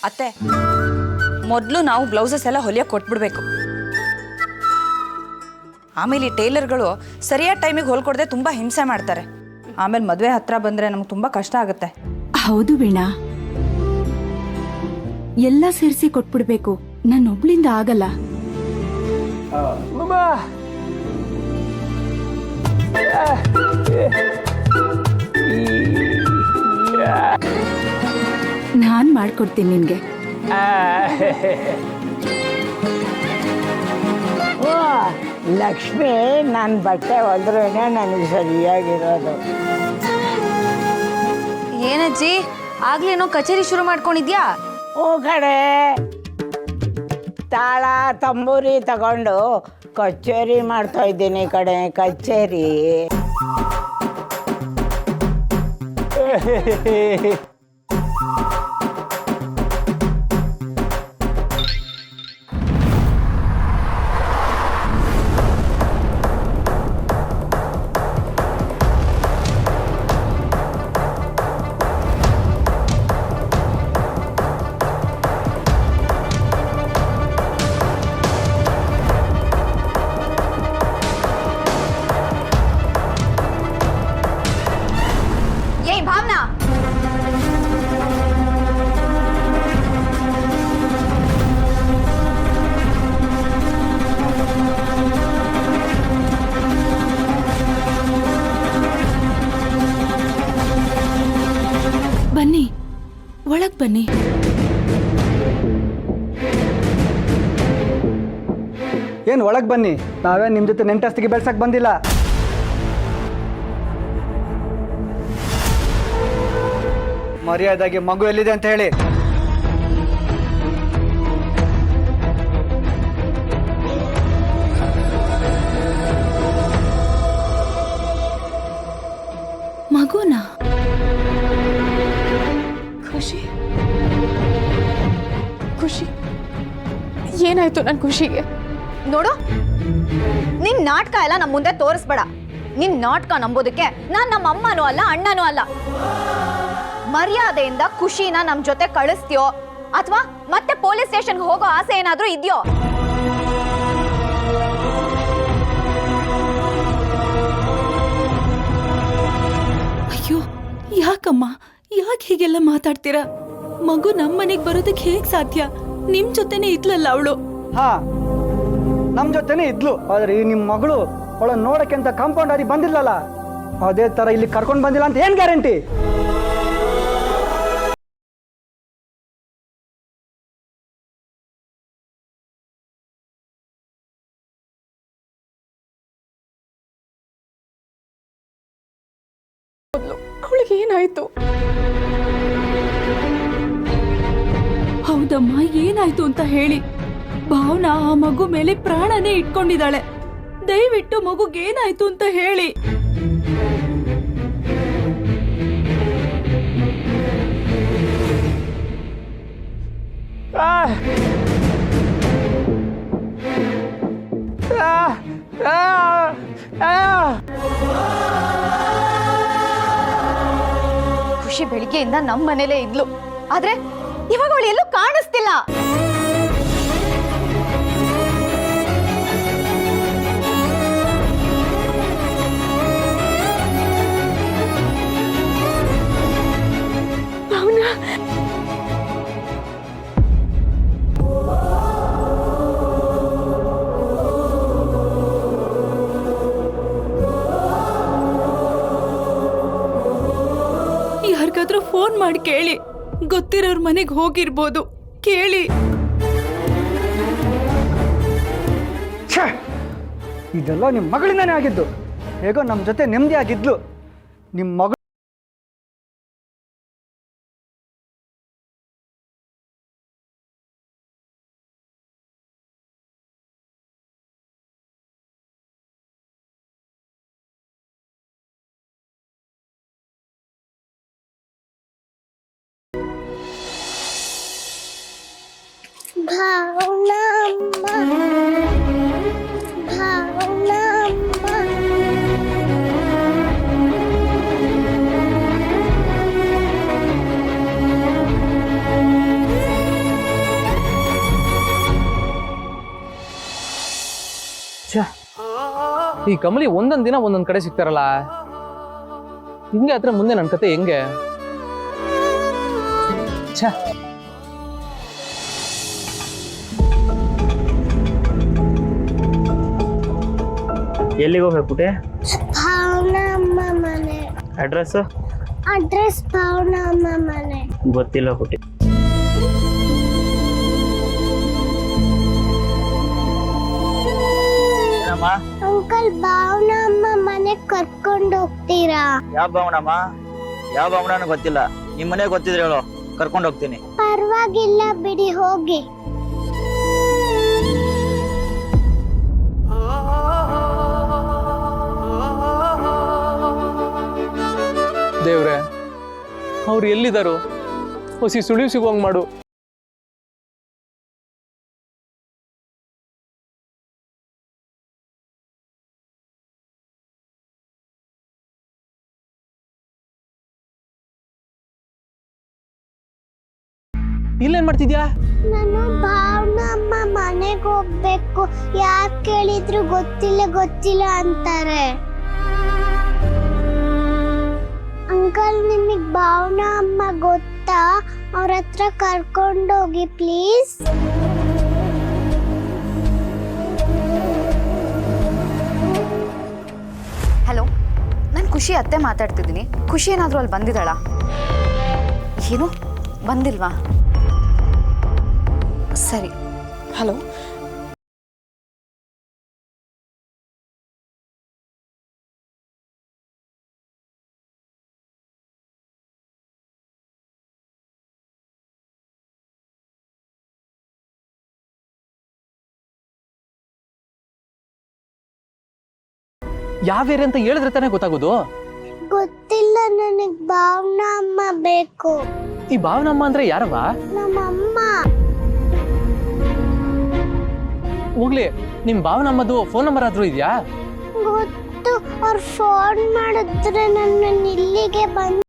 ಅತ್ತೆ, ಮೊದಲು ನಾವು ಬ್ಲೌಸಸ್ ಎಲ್ಲ ಹೊಲಿಯಕ್ಕೆ ಕೊಟ್ಬಿಡ್ಬೇಕು. ಆಮೇಲೆ ಈ ಟೈಲರ್ಗಳು ಸರಿಯಾದ ಟೈಮಿಗೆ ಹೊಲ್ಕೊಡದೆ ತುಂಬಾ ಹಿಂಸೆ ಮಾಡ್ತಾರೆ. ಆಮೇಲೆ ಮದುವೆ ಹತ್ರ ಬಂದ್ರೆ ನಮ್ಗೆ ತುಂಬಾ ಕಷ್ಟ ಆಗುತ್ತೆ. ಹೌದು ವೀಣಾ, ಎಲ್ಲ ಸೇರಿಸಿ ಕೊಟ್ಬಿಡ್ಬೇಕು. ನನ್ನೊಬ್ಳಿಂದ ಆಗಲ್ಲ. ನಾನ್ ಮಾಡ್ಕೊಡ್ತೀನಿ ನಿನ್ಗೆ. ಲಕ್ಷ್ಮಿ, ನನ್ನ ಬಟ್ಟೆ ಹೊಲ್ದ್ರೇ ನನಗೆ ಸರಿಯಾಗಿರೋದು. ಏನಜ್ಜಿ, ಆಗ್ಲೇನೋ ಕಚೇರಿ ಶುರು ಮಾಡ್ಕೊಂಡಿದ್ಯಾ? ಓ ಕಡೆ, ತಾಳ ತಂಬೂರಿ ತಗೊಂಡು ಕಚೇರಿ ಮಾಡ್ತಾ ಇದ್ದೀನಿ ಕಡೆ, ಕಚೇರಿ. ಭಾವನಾ, ಬನ್ನಿ, ಒಳಗ್ ಬನ್ನಿ. ಏನು ಒಳಗೆ ಬನ್ನಿ, ನಾವೇ ನಿಮ್ಮ ಜೊತೆ ನೆಂಟಸ್ತಿಗೆ ಬೆಳ್ಸಕ್ಕೆ ಬಂದಿಲ್ಲ. ಮರ್ಯಾದಾಗಿ ಮಗು ಎಲ್ಲಿದೆ ಅಂತ ಹೇಳಿ. ಮಗುನಾ? ಖುಷಿ, ಖುಷಿ ಏನಾಯ್ತು ನನ್ನ ಖುಷಿಗೆ? ನೋಡು, ನಿನ್ ನಾಟಕ ಎಲ್ಲ ನಮ್ಮ ಮುಂದೆ ತೋರಿಸ್ಬೇಡ. ನಿನ್ ನಾಟಕ ನಂಬೋದಕ್ಕೆ ನಾನ್ ನಮ್ಮ ಅಮ್ಮನೂ ಅಲ್ಲ, ಅಣ್ಣನೂ ಅಲ್ಲ. ಮರ್ಯಾದೆಯಿಂದ ಖುಷಿನ ನಮ್ ಜೊತೆ ಕಳಿಸ್ತೀಯೋ ಅಥವಾ ಮತ್ತೆ ಪೊಲೀಸ್ ಸ್ಟೇಷನ್ಗೆ ಹೋಗೋ ಆಸೆ ಏನಾದ್ರೂ ಇದೆಯೋ? ಅಯ್ಯೋ, ಯಾಕಮ್ಮ, ಯಾಕೆ ಹೀಗೆಲ್ಲ ಮಾತಾಡ್ತೀರಾ? ಮಗು ನಮ್ಮನೆಗೆ ಬರೋದಕ್ಕೆ ಹೇಗ್ ಸಾಧ್ಯ? ನಿಮ್ ಜೊತೆನೆ ಇದ್ಲಲ್ಲ ಅವಳು. ಹಾ, ನಮ್ಮ ಜೊತೆನೇ ಇದ್ಲು. ಆದ್ರೆ ಈ ನಿಮ್ಮ ಮಗಳು ಅವಳ ನೋಡಕ್ಕೆ ಅಂತ ಕಾಂಪೌಂಡ್ ಆಗಿ ಬಂದಿಲ್ಲಲ್ಲ, ಅದೇ ತರ ಇಲ್ಲಿ ಕರ್ಕೊಂಡು ಬಂದಿಲ್ಲ ಅಂತ ಏನ್ ಗ್ಯಾರಂಟಿ? ಅವಳಿಗೆ ಏನಾಯ್ತು? ಹೌದಮ್ಮ, ಏನಾಯ್ತು ಅಂತ ಹೇಳಿ. ಭಾವನಾ ಆ ಮಗು ಮೇಲೆ ಪ್ರಾಣನೇ ಇಟ್ಕೊಂಡಿದ್ದಾಳೆ. ದಯವಿಟ್ಟು ಮಗುಗೇನಾಯ್ತು ಅಂತ ಹೇಳಿ. ಖುಷಿ ಬೆಳಿಗ್ಗೆಯಿಂದ ನಮ್ಮ ಮನೇಲೇ ಇದ್ಲು, ಆದ್ರೆ ಇವಾಗ ಅವಳು ಎಲ್ಲೂ ಕಾಣಿಸ್ತಿಲ್ಲ. ಭಾವನಾ, ಯಾರಿಗಾದ್ರೂ ಫೋನ್ ಮಾಡಿ ಕೇಳಿ, ಗೊತ್ತಿರೋರ್ ಮನೆಗೆ ಹೋಗಿರ್ಬೋದು, ಕೇಳಿ. ಇದೆಲ್ಲ ನಿಮ್ಮ ಮಗಳಿಂದಾನೇ ಆಗಿದ್ದು. ಹೇಗೋ ನಮ್ಮ ಜೊತೆ ನೆಮ್ಮದಿ ಆಗಿದ್ಲು. ನಿಮ್ಮ ಮಗಳು ಭಾವನಾ, ಭಾವನಾ ಈ ಕಮಲಿ ಒಂದೊಂದ್ ದಿನ ಒಂದೊಂದ್ ಕಡೆ ಸಿಗ್ತಾರಲ್ಲ, ಹಿಂಗೆ ಆದ್ರೆ ಮುಂದೆ ನನ್ನ ಕತೆ ಹೆಂಗೆ? ಛ, ಎಲ್ಲಿಗೆ ಹೋಗ್ಬೇಕು ಪುಟೆ? ಭಾವನಾ ಅಮ್ಮ ಮನೆ. ಅಡ್ರೆಸ್ ಅಡ್ರೆಸ್ ಭಾವನಾ ಅಮ್ಮ ಮನೆ. ಗೊತ್ತಿಲ್ಲ ಪುಟೆ. ಏನಮ್ಮ? ಅಂಕಲ್ ಭಾವನಾ ಅಮ್ಮ ಮನೆ ಕರ್ಕೊಂಡು ಹೋಗ್ತೀರಾ? ಯಾವ ಭಾವನಮ್ಮ? ಯಾವ ಭಾವನಾನು ಗೊತ್ತಿಲ್ಲ. ನಿಮ್ ಮನೆ ಗೊತ್ತಿದ್ರೆ ಹೇಳು, ಕರ್ಕೊಂಡು ಹೋಗ್ತೀನಿ. ಪರವಾಗಿಲ್ಲ ಬಿಡಿ, ಹೋಗಿ. ದೇವ್ರೆ, ಅವ್ರು ಎಲ್ಲಿದ್ದಾರೋ ಹೊಸಿ ಸುಳಿವು ಸಿಗುವಂಗ್ ಮಾಡು. ಇಲ್ಲೇನ್ ಮಾಡ್ತಿದ್ಯಾ? ನಾನು ಭಾವನಾ ಅಮ್ಮ ಮನೆಗೆ ಹೋಗ್ಬೇಕು. ಯಾರು ಕೇಳಿದ್ರು ಗೊತ್ತಿಲ್ಲ ಅಂತಾರೆ. ಅಂಕಲ್, ನಿಮಗ್ ಭಾವನಾ ಅಮ್ಮ ಗೊತ್ತಾ? ಅವ್ರ ಹತ್ರ ಕರ್ಕೊಂಡೋಗಿ ಪ್ಲೀಸ್. ಹಲೋ, ನಾನು ಖುಷಿ ಅತ್ತೆ ಮಾತಾಡ್ತಿದ್ದೀನಿ. ಖುಷಿ ಏನಾದರೂ ಅಲ್ಲಿ ಬಂದಿದ್ದಾಳಾ? ಏನು ಬಂದಿಲ್ವಾ? ಸರಿ. ಹಲೋ, ಯಾವ ಏರಿಯಾ ಅಂತ ಹೇಳಿದ್ರೆ ತಾನೇ ಗೊತ್ತಾಗೋದು. ಗೊತ್ತಿಲ್ಲ, ನನಗ್ ಭಾವನಾ ಅಮ್ಮ ಬೇಕು. ಈ ಭಾವನಮ್ಮ ಅಂದ್ರೆ ಯಾರವ? ನಮ್ಮಮ್ಮ. ಹೋಗ್ಲಿ, ನಿಮ್ ಭಾವನಮ್ಮದು ಫೋನ್ ನಂಬರ್ ಆದ್ರೂ ಇದೆಯಾ? ಗೊತ್ತು, ಅವ್ರು ಫೋನ್ ಮಾಡಿದ್ರೆ ನನ್ನ ಇಲ್ಲಿಗೆ ಬಂದು.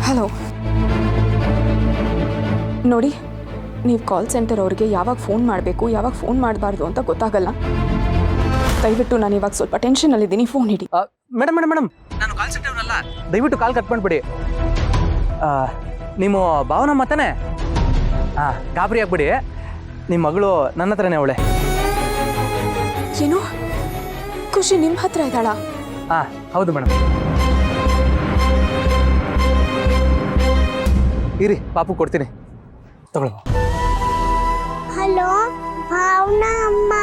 ಹಲೋ, ನೋಡಿ, ನೀವು ಕಾಲ್ ಸೆಂಟರ್ ಅವ್ರಿಗೆ ಯಾವಾಗ ಫೋನ್ ಮಾಡಬೇಕು ಯಾವಾಗ ಫೋನ್ ಮಾಡಬಾರ್ದು ಅಂತ ಗೊತ್ತಾಗಲ್ಲ. ದಯವಿಟ್ಟು ನಾನು ಇವಾಗ ಸ್ವಲ್ಪ ಟೆನ್ಷನಲ್ಲಿದ್ದೀನಿ, ಫೋನ್ ಹಿಡಿ. ಮೇಡಮ್ ಮೇಡಮ್ ಮೇಡಮ್, ನಾನು ಕಾಲ್ ಸೆಂಟರ್ ಅಲ್ಲ, ದಯವಿಟ್ಟು ಕಾಲ್ ಕಟ್ ಮಾಡ್ಬಿಡಿ. ನಿಮ್ಮ ಭಾವನಮ್ಮ ತಾನೆ? ಗಾಬರಿ ಆಗ್ಬಿಡಿ, ನಿಮ್ಮ ಮಗಳು ನನ್ನ ಹತ್ರನೇ ಅವಳೆ. ಏನು, ಖುಷಿ ನಿಮ್ಮ ಹತ್ರ ಇದ್ದಾಳ? ಹೌದು ಮೇಡಮ್. ಇರಿ, ಪಾಪು ಕೊಡ್ತೀನಿ, ತಗೊಳ್ಳ. ಹಲೋ, ಭಾವನಾ ಅಮ್ಮ.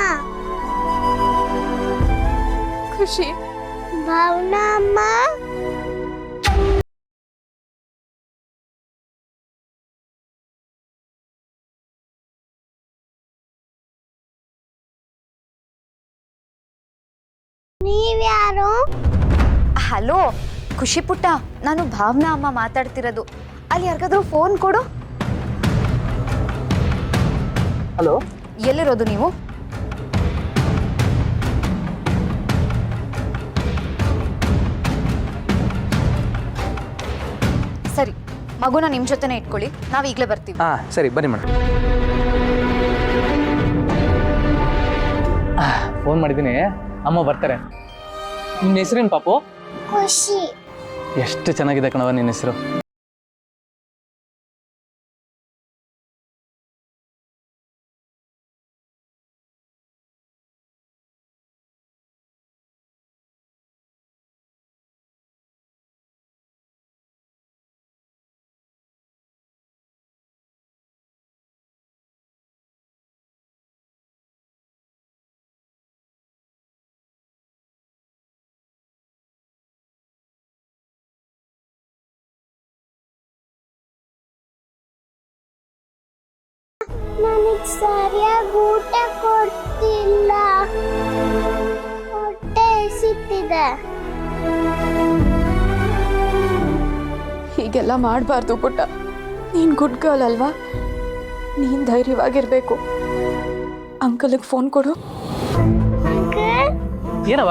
ಖುಷಿ, ಭಾವನಾ ಅಮ್ಮ. ನೀವ್ಯಾರು? ಹಲೋ ಖುಷಿ ಪುಟ್ಟ, ನಾನು ಭಾವನಾ ಅಮ್ಮ ಮಾತಾಡ್ತಿರೋದು. ಅಲ್ಲಿ ಯಾರಿಗಾದ್ರೂ ಫೋನ್ ಕೊಡು. ಹಲೋ, ಎಲ್ಲಿರೋದು ನೀವು? ಸರಿ, ಮಗುನ ನಿಮ್ಮ ಜೊತೆನೇ ಇಟ್ಕೊಳ್ಳಿ, ನಾವು ಈಗಲೇ ಬರ್ತೀವಿ. ಸರಿ, ಬನ್ನಿ ಮೇಡಮ್. ಫೋನ್ ಮಾಡಿದ್ದೀನಿ, ಅಮ್ಮ ಬರ್ತಾರೆ. ನಿನ್ನ ಹೆಸರೇನು ಪಾಪು? ಖುಷಿ. ಎಷ್ಟು ಚೆನ್ನಾಗಿದೆ ಕಣವ ನಿನ್ನ ಹೆಸರು. ನನಗೆ ಸರಿಯಾಗಿ ಊಟ ಕೊಡ್ತಿಲ್ಲ, ಹೊಟ್ಟೆ ಹಸಿತಿದೆ. ಹೀಗೆಲ್ಲ ಮಾಡಬಾರ್ದು ಪುಟ್ಟ. ನೀನು ಗುಡ್ ಗರ್ಲ್ ಅಲ್ವಾ? ನೀನು ಧೈರ್ಯವಾಗಿರಬೇಕು. ಅಂಕಲ್ಗೆ ಫೋನ್ ಕೊಡು. ಏನವ?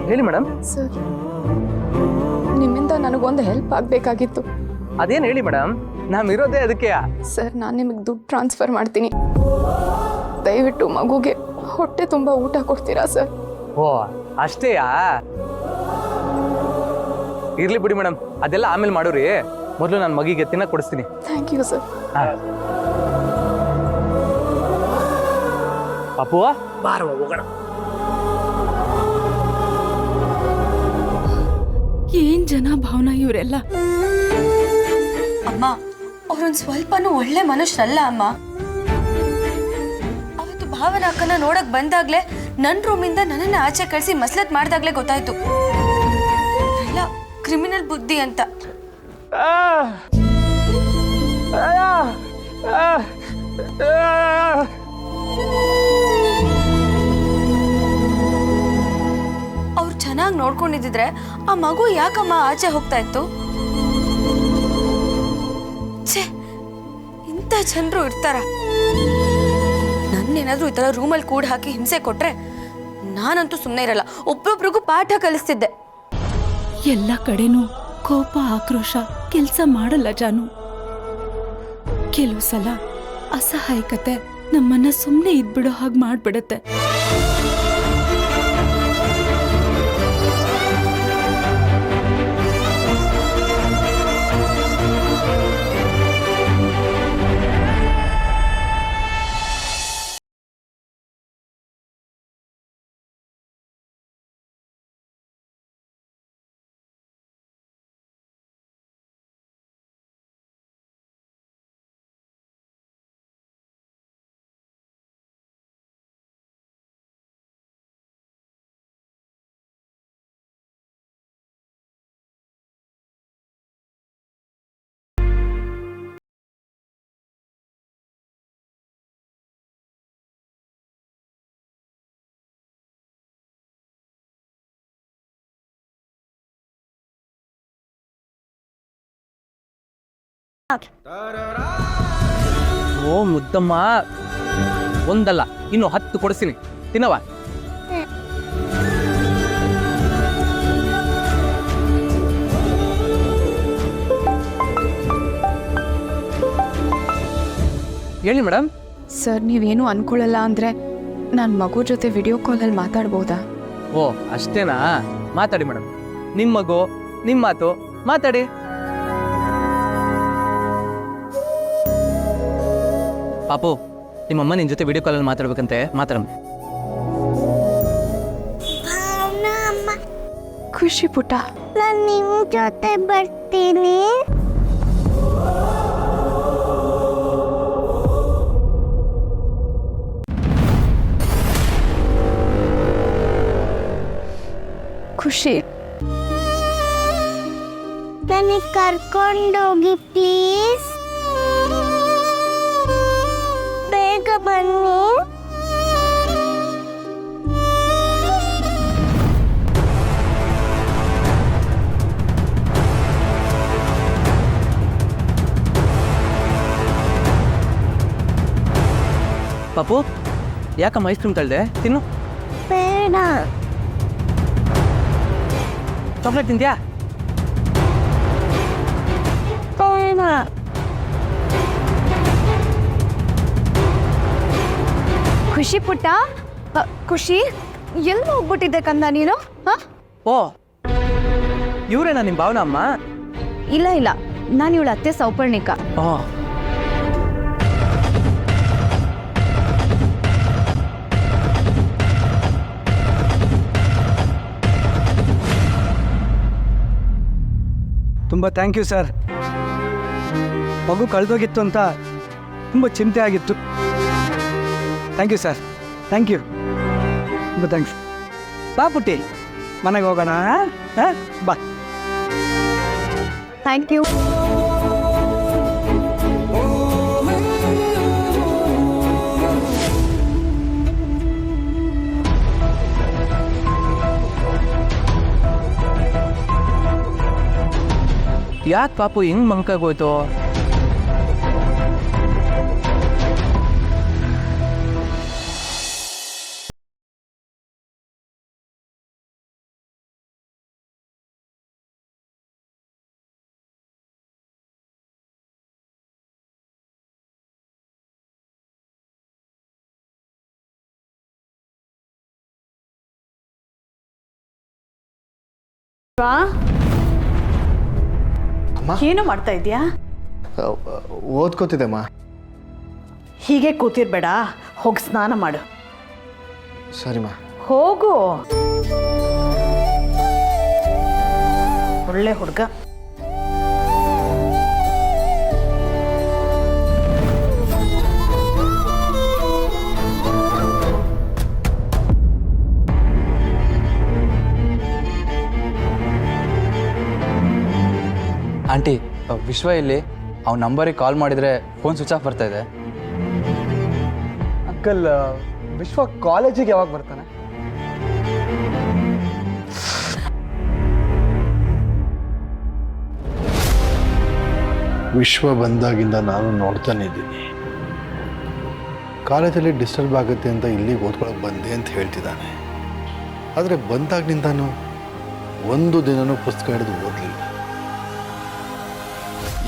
ಹೇಳಿ ಮೇಡಮ್. ಸರ್, ನಿಮ್ಮಿಂದ ನನಗೊಂದು ಹೆಲ್ಪ್ ಆಗಬೇಕಾಗಿತ್ತು. ಅದೇನು ಹೇಳಿ ಮೇಡಮ್, ನಾನು ಇರೋದೇ ಅದಕ್ಕೆ. ಸರ್, ನಾನು ನಿಮಗೆ ದುಡ್ಡು ಟ್ರಾನ್ಸ್ಫರ್ ಮಾಡ್ತೀನಿ. ದಯವಿಟ್ಟು ಮಗುಗೆ ಹೊಟ್ಟೆ ತುಂಬ ಊಟ ಕೊಡ್ತೀರಾ ಸರ್? ಓ ಅಷ್ಟೇಯಾ? ಇರ್ಲಿ ಬಿಡಿ ಮೇಡಮ್, ಅದೆಲ್ಲ ಆಮೇಲೆ ಮಾಡೋರಿ. ಮೊದಲು ನಾನು ಮಗಿಗೆ ತಿನ್ನಕ್ಕೆ ಕೊಡಿಸ್ತೀನಿ. Thank you sir. ಪಾಪು ಬಾರವ ಹೋಗೋಣ. ಏನ್ ಜನ ಭಾವನಾ ಇವರೆಲ್ಲ. ಅಮ್ಮ, ಅವ್ರೊಂದು ಸ್ವಲ್ಪನೂ ಒಳ್ಳೆ ಮನುಷ್ಯರಲ್ಲ ಅಮ್ಮ. ಅವತ್ತು ಭಾವನ ಅಕ್ಕನ ನೋಡಕ್ ಬಂದಾಗ್ಲೇ ನನ್ನ ರೂಮಿಂದ ನನ್ನನ್ನ ಆಚೆ ಕಳಿಸಿ ಮಸ್ಲತ್ ಮಾಡ್ದಾಗ್ಲೇ ಗೊತ್ತಾಯ್ತು ಎಲ್ಲ ಕ್ರಿಮಿನಲ್ ಬುದ್ಧಿ ಅಂತ. ಅವ್ರು ಚೆನ್ನಾಗಿ ನೋಡ್ಕೊಂಡಿದ್ರೆ ಆ ಮಗು ಯಾಕಮ್ಮ ಆಚೆ ಹೋಗ್ತಾ ಇತ್ತು? ಛೇ, ಇಂಥ ಜನರು ಇರ್ತಾರ? ನನ್ನೇನಾದ್ರೂ ಈ ಥರ ರೂಮಲ್ಲಿ ಕೂಡ ಹಾಕಿ ಹಿಂಸೆ ಕೊಟ್ರೆ ನಾನಂತೂ ಸುಮ್ಮನೆ ಇರಲ್ಲ. ಒಬ್ಬೊಬ್ರಿಗೂ ಪಾಠ ಕಲಿಸ್ತಿದ್ದೆ. ಎಲ್ಲ ಕಡೆನೂ ಕೋಪ ಆಕ್ರೋಶ ಕೆಲಸ ಮಾಡಲ್ಲ ಜಾನು. ಕೆಲವು ಸಲ ಅಸಹಾಯಕತೆ ನಮ್ಮನ್ನ ಸುಮ್ಮನೆ ಇದ್ಬಿಡೋ ಹಾಗೆ ಮಾಡ್ಬಿಡತ್ತೆ. ಓ ಮುದ್ದಮ್ಮ, ಒಂದಲ್ಲ ಇನ್ನು 10 ಕೊಡಿಸ್ತೀನಿ, ತಿನ್ನವ. ಹೇಳಿ ಮೇಡಮ್. ಸರ್, ನೀವೇನು ಅನ್ಕೊಳ್ಳಲ್ಲ ಅಂದರೆ ನಾನು ಮಗು ಜೊತೆ ವಿಡಿಯೋ ಕಾಲಲ್ಲಿ ಮಾತಾಡ್ಬೋದಾ? ಓ ಅಷ್ಟೇನಾ? ಮಾತಾಡಿ ಮೇಡಮ್. ನಿಮ್ಮ ಮಗು, ನಿಮ್ಮ ಮಾತು, ಮಾತಾಡಿ. ಪಾಪು, ನಿಮ್ಮಮ್ಮ ನಿನ್ನ ಜೊತೆ ವಿಡಿಯೋ ಕಾಲಲ್ಲಿ ಮಾತಾಡ್ಬೇಕಂತೆ, ಮಾತಾಡಮ್ಮ. ಖುಷಿ ಪುಟ್ಟ. ನಾನು ನಿಮ್ಮ ಜೊತೆ ಬರ್ತೀನಿ. ಖುಷಿ, ನನಗೆ ಕರ್ಕೊಂಡೋಗಿ ಪ್ಲೀಸ್. ಬೇಗ ಬನ್ನಿ. ಪಾಪು, ಯಾಕಮ್ಮ ಐಸ್ ಕ್ರೀಮ್ ತಳ್ದೆ? ತಿನ್ನು. ಬೇಡ. ಚಾಕ್ಲೇಟ್ ತಿಂದ್ಯಾ? ಬೇಡ. ಖುಷಿ ಪುಟ್ಟ, ಖುಷಿ ಎಲ್ಲಿ ಹೋಗ್ಬಿಟ್ಟಿದ್ದೆ ಕಂದ ನೀನು? ಓ, ಇವರೇನಾ ನಿಮ್ಮ ಭಾವನಾ ಅಮ್ಮ? ಇಲ್ಲ ಇಲ್ಲ, ನಾನು ಇವಳ ಅತ್ತೆ ಸೌಪರ್ಣಿಕ. ಓ, ತುಂಬ ಥ್ಯಾಂಕ್ ಯು ಸರ್. ಮಗು ಕಳೆದೋಗಿತ್ತು ಅಂತ ತುಂಬ ಚಿಂತೆ ಆಗಿತ್ತು. Thank you sir, thank you, ತುಂಬ ಥ್ಯಾಂಕ್ಸ್. ಬಾ ಪುಟ್ಟಿ, ಮನೆಗೆ ಹೋಗೋಣ. ಹಾಂ, ಬಾ. Thank you. ಯಾಕೆ ಪಾಪು ಹೆಂಗ್ ಮಂಕಾಗೋಯ್ತು? ಏನು ಮಾಡ್ತಾ ಇದೀಯಾ? ಓದ್ಕೋತಿದ್ದೆಮ್ಮ. ಹೀಗೆ ಕೂತಿರ್ಬೇಡ, ಹೋಗಿ ಸ್ನಾನ ಮಾಡು. ಸರಿಮ್ಮ. ಹೋಗು, ಒಳ್ಳೆ ಹುಡುಗ. ಆಂಟಿ, ವಿಶ್ವ ಇಲ್ಲಿ. ಅವ್ನ ನಂಬರಿಗೆ ಕಾಲ್ ಮಾಡಿದರೆ ಫೋನ್ ಸ್ವಿಚ್ ಆಫ್ ಬರ್ತಾ ಇದೆ. ಅಂಕಲ್, ವಿಶ್ವ ಕಾಲೇಜಿಗೆ ಯಾವಾಗ ಬರ್ತಾನೆ? ವಿಶ್ವ ಬಂದಾಗಿಂದ ನಾನು ನೋಡ್ತಾನೆ ಇದ್ದೀನಿ. ಕಾಲೇಜಲ್ಲಿ ಡಿಸ್ಟರ್ಬ್ ಆಗುತ್ತೆ ಅಂತ ಇಲ್ಲಿಗೆ ಓದ್ಕೊಳಕ್ಕೆ ಬಂದೆ ಅಂತ ಹೇಳ್ತಿದ್ದಾನೆ. ಆದರೆ ಬಂದಾಗಿನಿಂದನೂ ಒಂದು ದಿನನೂ ಪುಸ್ತಕ ಹಿಡಿದು ಓದಲಿಲ್ಲ.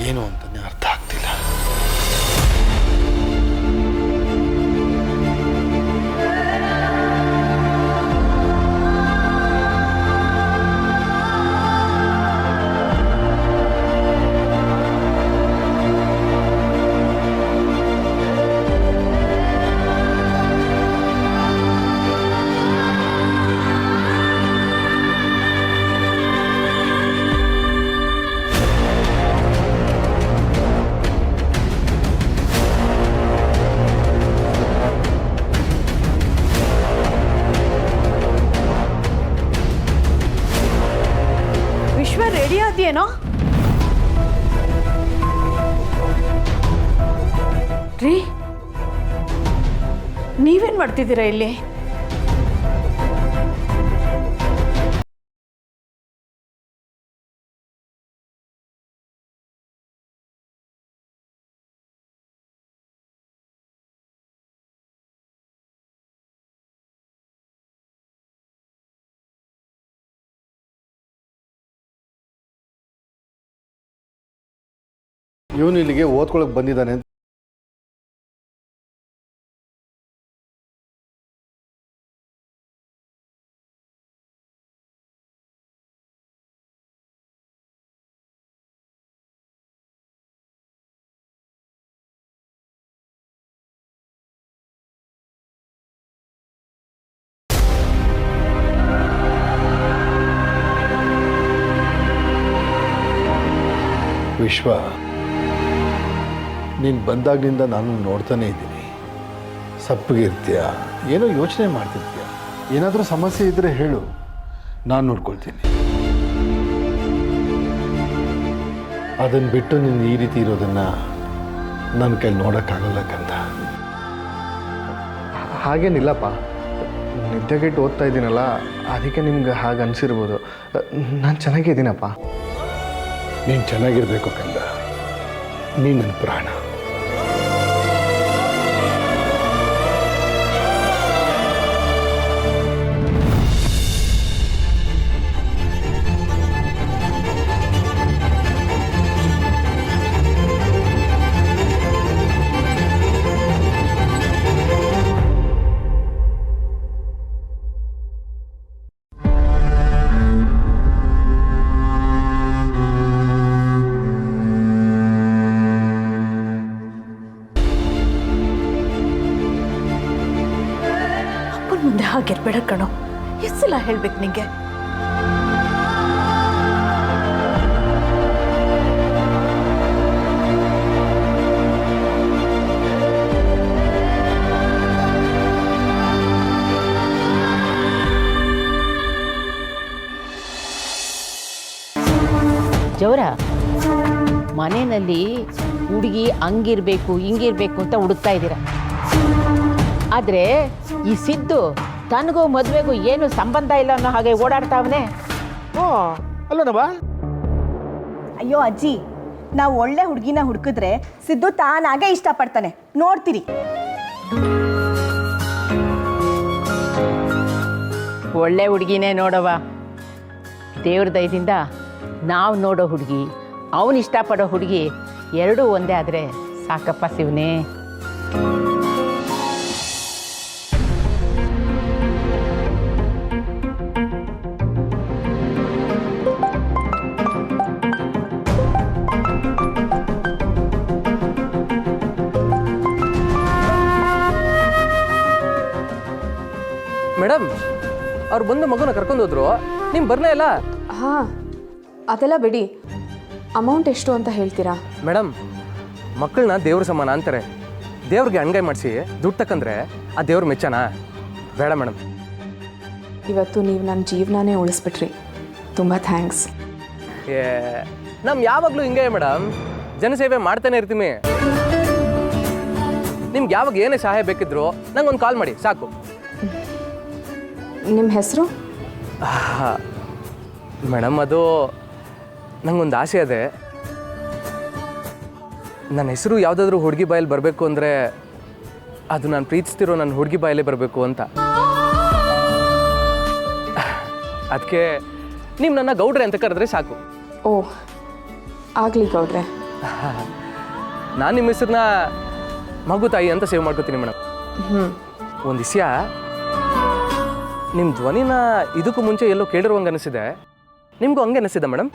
ಏನು ಅಂತಲೇ ಅರ್ಥ ಆಗ್ತಿಲ್ಲ. ವಿಶ್ವ ರೆಡಿ ಆದ್ಯೇನೋ? ರೀ, ನೀವೇನ್ ಮಾಡ್ತಿದ್ದೀರಾ ಇಲ್ಲಿ? ಇವನು ಇಲ್ಲಿಗೆ ಓದ್ಕೊಳಕ್ಕೆ ಬಂದಿದ್ದಾನೆ ಅಂತ ವಿಶ್ವ, ನೀನು ಬಂದಾಗಿನಿಂದ ನಾನು ನೋಡ್ತಾನೆ ಇದ್ದೀನಿ. ಸಪ್ಪಗಿರ್ತೀಯ, ಏನೋ ಯೋಚನೆ ಮಾಡ್ತಿರ್ತೀಯ. ಏನಾದರೂ ಸಮಸ್ಯೆ ಇದ್ದರೆ ಹೇಳು, ನಾನು ನೋಡ್ಕೊಳ್ತೀನಿ. ಅದನ್ನು ಬಿಟ್ಟು ನೀನು ಈ ರೀತಿ ಇರೋದನ್ನು ನನ್ನ ಕೈಲಿ ನೋಡೋಕ್ಕಾಗಲ್ಲ ಕಂದ. ಹಾಗೇನಿಲ್ಲಪ್ಪ, ನಿದ್ದೆಗೆಟ್ಟು ಓದ್ತಾ ಇದ್ದೀನಲ್ಲ, ಅದಕ್ಕೆ ನಿಮ್ಗೆ ಹಾಗೆ ಅನಿಸಿರ್ಬೋದು. ನಾನು ಚೆನ್ನಾಗಿದ್ದೀನಪ್ಪ. ನೀನು ಚೆನ್ನಾಗಿರಬೇಕು ಕಂದ. ನೀನು ನನ್ನ ಪ್ರಾಣ. ಮುಂದೆ ಹಾಗಿರ್ಬೇಡ ಕಣೋ. ಎಷ್ಟು ಸಲ ಹೇಳ್ಬೇಕು ನಿಂಗೆ? ಜವರ, ಮನೆಯಲ್ಲಿ ಹುಡುಗಿ ಹಂಗಿರ್ಬೇಕು ಹಿಂಗಿರ್ಬೇಕು ಅಂತ ಹುಡುಕ್ತಾ ಇದ್ದೀರ. ಆದರೆ ಈ ಸಿದ್ದು ತನಗೂ ಮದುವೆಗೂ ಏನು ಸಂಬಂಧ ಇಲ್ಲ ಅನ್ನೋ ಹಾಗೆ ಓಡಾಡ್ತಾವನೆ. ಅಲ್ಲನವ, ಅಯ್ಯೋ ಅಜ್ಜಿ, ನಾವು ಒಳ್ಳೆ ಹುಡುಗಿನ ಹುಡುಕಿದ್ರೆ ಸಿದ್ದು ತಾನಾಗೆ ಇಷ್ಟಪಡ್ತಾನೆ, ನೋಡ್ತೀರಿ. ಒಳ್ಳೆ ಹುಡುಗಿನೇ ನೋಡವ. ದೇವ್ರ ದಯದಿಂದ ನಾವು ನೋಡೋ ಹುಡುಗಿ, ಅವನು ಇಷ್ಟಪಡೋ ಹುಡುಗಿ ಎರಡೂ ಒಂದೇ ಆದರೆ ಸಾಕಪ್ಪ ಶಿವನೇ. ಮೇಡಮ್, ಅವ್ರು ಬಂದು ಮಗುನ ಕರ್ಕೊಂಡು ಹೋದ್ರು, ನೀವು ಬರಲೇ ಇಲ್ಲ. ಹಾಂ, ಅದೆಲ್ಲ ಬಿಡಿ. ಅಮೌಂಟ್ ಎಷ್ಟು ಅಂತ ಹೇಳ್ತೀರಾ? ಮೇಡಮ್, ಮಕ್ಕಳನ್ನ ದೇವ್ರ ಸಮಾನ ಅಂತಾರೆ. ದೇವ್ರಿಗೆ ಅಣ್ಗಾಯಿ ಮಾಡಿಸಿ ದುಡ್ಡು ತಕ್ಕಂದ್ರೆ ಆ ದೇವ್ರ ಮೆಚ್ಚನ? ಬೇಡ ಮೇಡಮ್. ಇವತ್ತು ನೀವು ನನ್ನ ಜೀವನನೇ ಉಳಿಸ್ಬಿಟ್ರಿ. ತುಂಬ ಥ್ಯಾಂಕ್ಸ್. ಯಾವಾಗಲೂ ಹಿಂಗೆ ಮೇಡಮ್, ಜನಸೇವೆ ಮಾಡ್ತಾನೆ ಇರ್ತೀನಿ. ನಿಮ್ಗೆ ಯಾವಾಗ ಏನೇ ಸಹಾಯ ಬೇಕಿದ್ರು ನಂಗೊಂದು ಕಾಲ್ ಮಾಡಿ ಸಾಕು. ನಿಮ್ಮ ಹೆಸರು? ಮೇಡಮ್, ಅದು ನಂಗೊಂದು ಆಸೆ ಇದೆ. ನನ್ನ ಹೆಸರು ಯಾವುದಾದ್ರೂ ಹುಡುಗಿ ಬಾಯಲ್ಲಿ ಬರಬೇಕು ಅಂದರೆ ಅದು ನಾನು ಪ್ರೀತಿಸ್ತಿರೋ ನನ್ನ ಹುಡುಗಿ ಬಾಯಲ್ಲೇ ಬರಬೇಕು ಅಂತ. ಅದಕ್ಕೆ ನೀವು ನನ್ನ ಗೌಡ್ರೆ ಅಂತ ಕರೆದ್ರೆ ಸಾಕು. ಓ, ಆಗಲಿ ಗೌಡ್ರೆ. ನಾನು ನಿಮ್ಮ ಹೆಸರನ್ನ ಮಗು ತಾಯಿ ಅಂತ ಸೇವ್ ಮಾಡ್ಕೋತೀನಿ ಮೇಡಮ್. ಒಂದು ವಿಷಯ, ನಿಮ್ಮ ಧ್ವನಿನ ಇದಕ್ಕೂ ಮುಂಚೆ ಎಲ್ಲೋ ಕೇಳಿರುವಂಗೆ ಅನಿಸಿದೆ. ನಿಮಗೂ ಹಂಗೆ ಅನಿಸಿದ ಮೇಡಮ್?